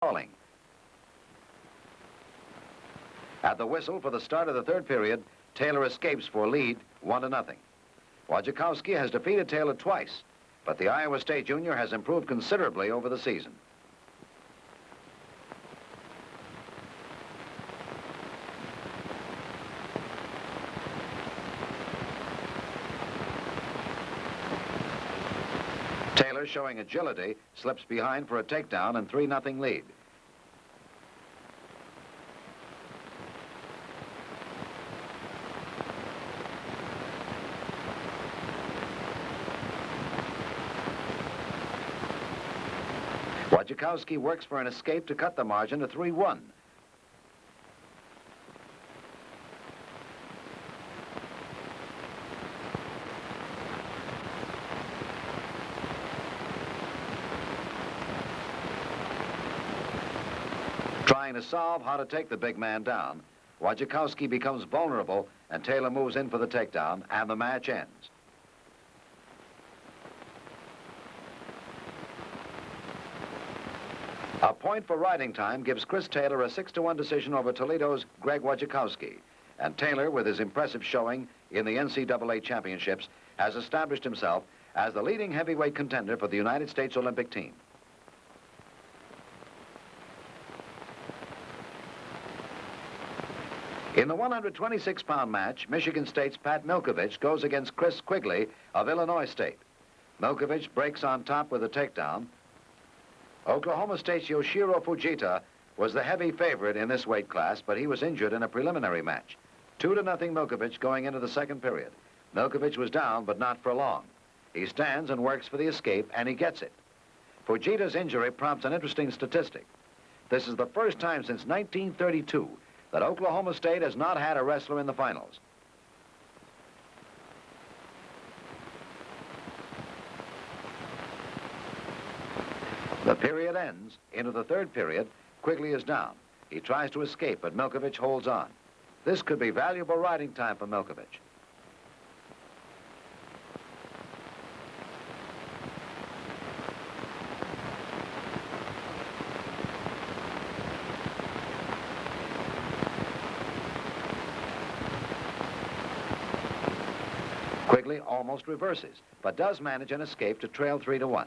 stalling. At the whistle for the start of the third period, Taylor escapes for lead 1-0. Wojciechowski has defeated Taylor twice, but the Iowa State junior has improved considerably over the season. Taylor, showing agility, slips behind for a takedown and 3-0 lead. Wojciechowski works for an escape to cut the margin to 3-1. Trying to solve how to take the big man down, Wojciechowski becomes vulnerable and Taylor moves in for the takedown and the match ends. A point for riding time gives Chris Taylor a 6-1 decision over Toledo's Greg Wojciechowski, and Taylor, with his impressive showing in the NCAA championships, has established himself as the leading heavyweight contender for the United States Olympic team. In the 126-pound match, Michigan State's Pat Milkovich goes against Chris Quigley of Illinois State. Milkovich breaks on top with a takedown. Oklahoma State's Yoshiro Fujita was the heavy favorite in this weight class, but he was injured in a preliminary match. 2-0 Milkovich going into the second period. Milkovich was down, but not for long. He stands and works for the escape, and he gets it. Fujita's injury prompts an interesting statistic. This is the first time since 1932 that Oklahoma State has not had a wrestler in the finals. The period ends. Into the third period, Quigley is down. He tries to escape, but Milkovich holds on. This could be valuable riding time for Milkovich. Quigley almost reverses, but does manage an escape to trail 3-1.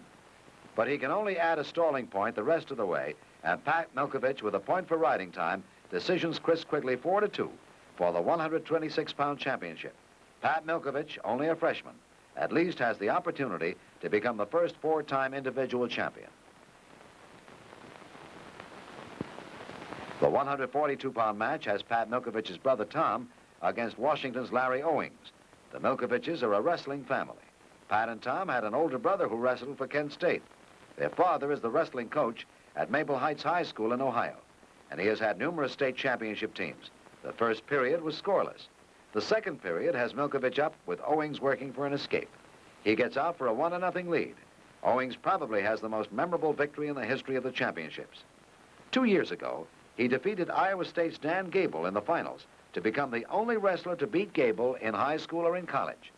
But he can only add a stalling point the rest of the way, and Pat Milkovich, with a point for riding time, decisions Chris Quigley 4-2 for the 126-pound championship. Pat Milkovich, only a freshman, at least has the opportunity to become the first four-time individual champion. The 142-pound match has Pat Milkovich's brother Tom against Washington's Larry Owings. The Milkoviches are a wrestling family. Pat and Tom had an older brother who wrestled for Kent State. Their father is the wrestling coach at Maple Heights High School in Ohio, and he has had numerous state championship teams. The first period was scoreless. The second period has Milkovich up with Owings working for an escape. He gets out for a 1-0 lead. Owings probably has the most memorable victory in the history of the championships. 2 years ago, he defeated Iowa State's Dan Gable in the finals to become the only wrestler to beat Gable in high school or in college.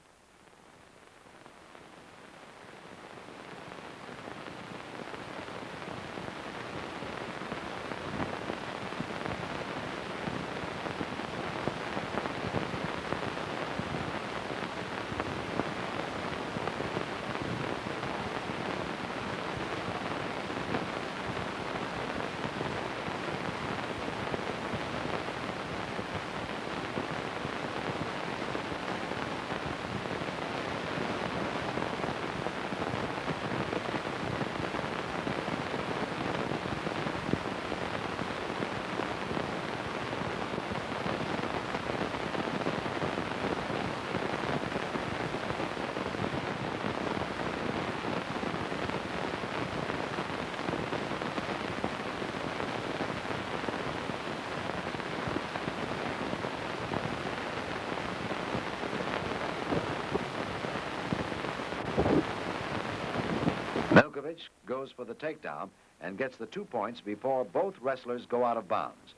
Milkovich goes for the takedown and gets the 2 points before both wrestlers go out of bounds.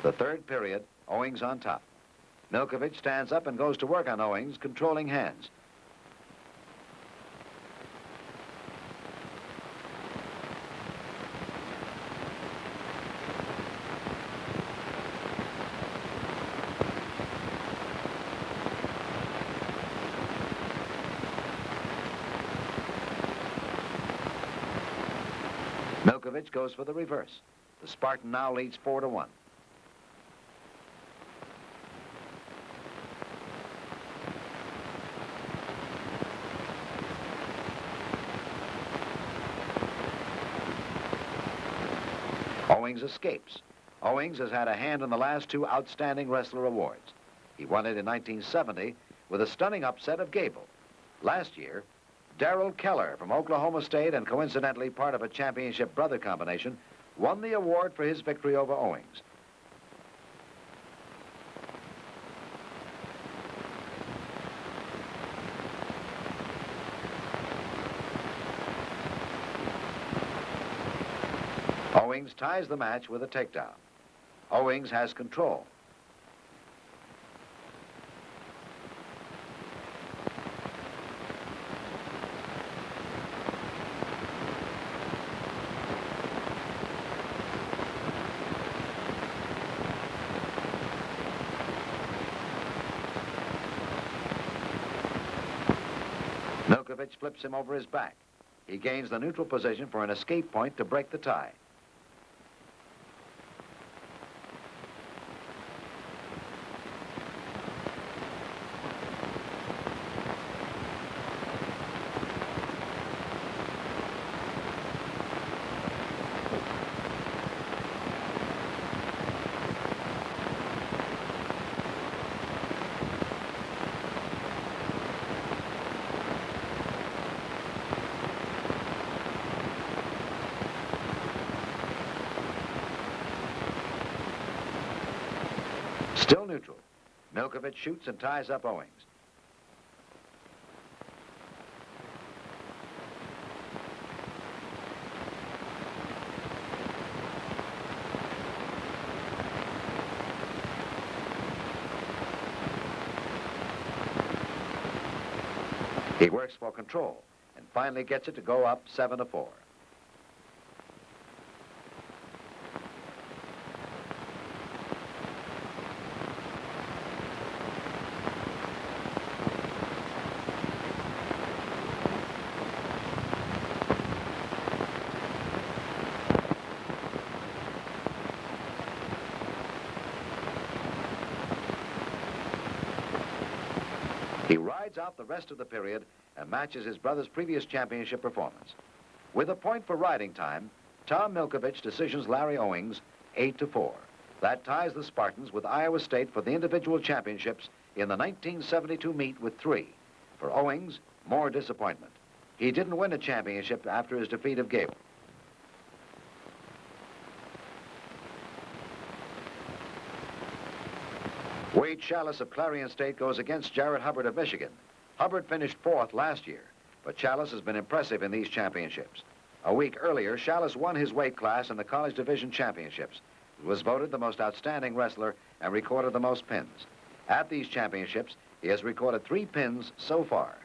The third period, Owings on top. Milkovich stands up and goes to work on Owings, controlling hands. Milkovich goes for the reverse. The Spartan now leads 4-1. Owings escapes. Owings has had a hand in the last two Outstanding Wrestler awards. He won it in 1970 with a stunning upset of Gable. Last year, Darrell Keller from Oklahoma State, and coincidentally part of a championship brother combination, won the award for his victory over Owings. Owings ties the match with a takedown. Owings has control. Milkovich flips him over his back. He gains the neutral position for an escape point to break the tie. Still neutral. Milkovich shoots and ties up Owings. He works for control and finally gets it to go up 7-4. He rides out the rest of the period and matches his brother's previous championship performance. With a point for riding time, Tom Milkovich decisions Larry Owings 8-4. That ties the Spartans with Iowa State for the individual championships in the 1972 meet with 3. For Owings, more disappointment. He didn't win a championship after his defeat of Gable. Wade Chalice of Clarion State goes against Jarrett Hubbard of Michigan. Hubbard finished 4th last year, but Chalice has been impressive in these championships. A week earlier, Chalice won his weight class in the College Division Championships. He was voted the most outstanding wrestler and recorded the most pins. At these championships, he has recorded 3 pins so far.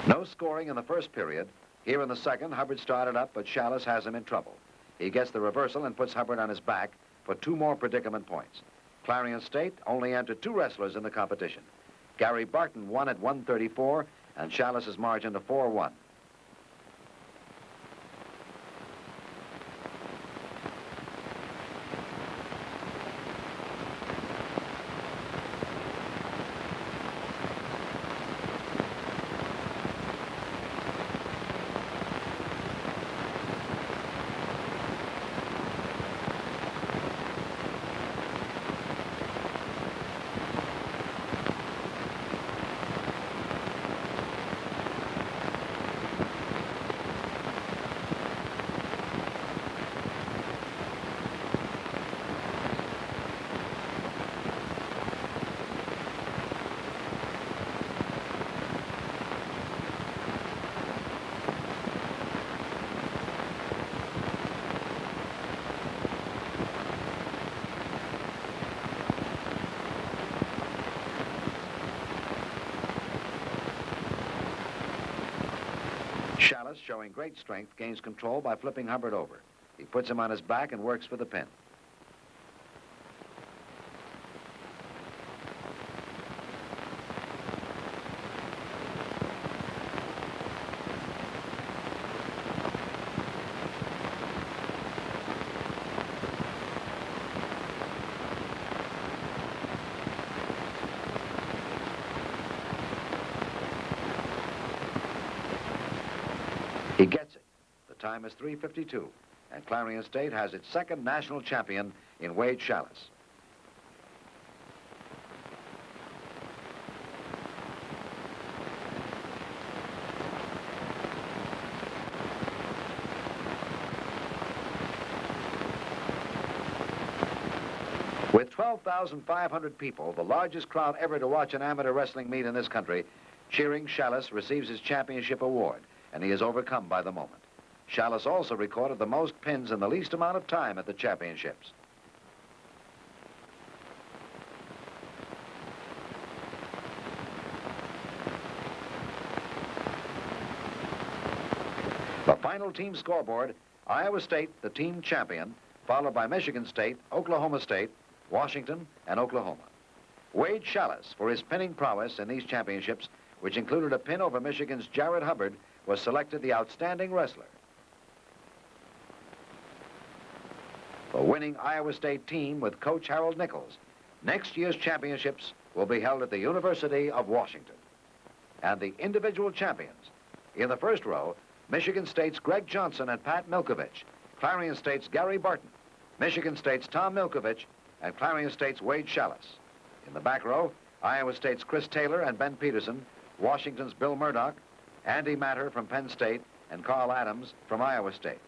No scoring in the first period. Here in the second, Hubbard started up, but Chalice has him in trouble. He gets the reversal and puts Hubbard on his back for 2 more predicament points. Clarion State only entered 2 wrestlers in the competition. Gary Barton won at 134, and Chalice's margin to 4-1. Chalice, showing great strength, gains control by flipping Hubbard over. He puts him on his back and works for the pin. time is 3:52, and Clarion State has its second national champion in Wade Challis. With 12,500 people, the largest crowd ever to watch an amateur wrestling meet in this country, cheering, Challis receives his championship award, and he is overcome by the moment. Challis also recorded the most pins in the least amount of time at the championships. The final team scoreboard, Iowa State, the team champion, followed by Michigan State, Oklahoma State, Washington, and Oklahoma. Wade Challis, for his pinning prowess in these championships, which included a pin over Michigan's Jared Hubbard, was selected the outstanding wrestler. The winning Iowa State team with Coach Harold Nichols. Next year's championships will be held at the University of Washington. And the individual champions. In the first row, Michigan State's Greg Johnson and Pat Milkovich, Clarion State's Gary Barton, Michigan State's Tom Milkovich, and Clarion State's Wade Challis. In the back row, Iowa State's Chris Taylor and Ben Peterson, Washington's Bill Murdoch, Andy Matter from Penn State, and Carl Adams from Iowa State.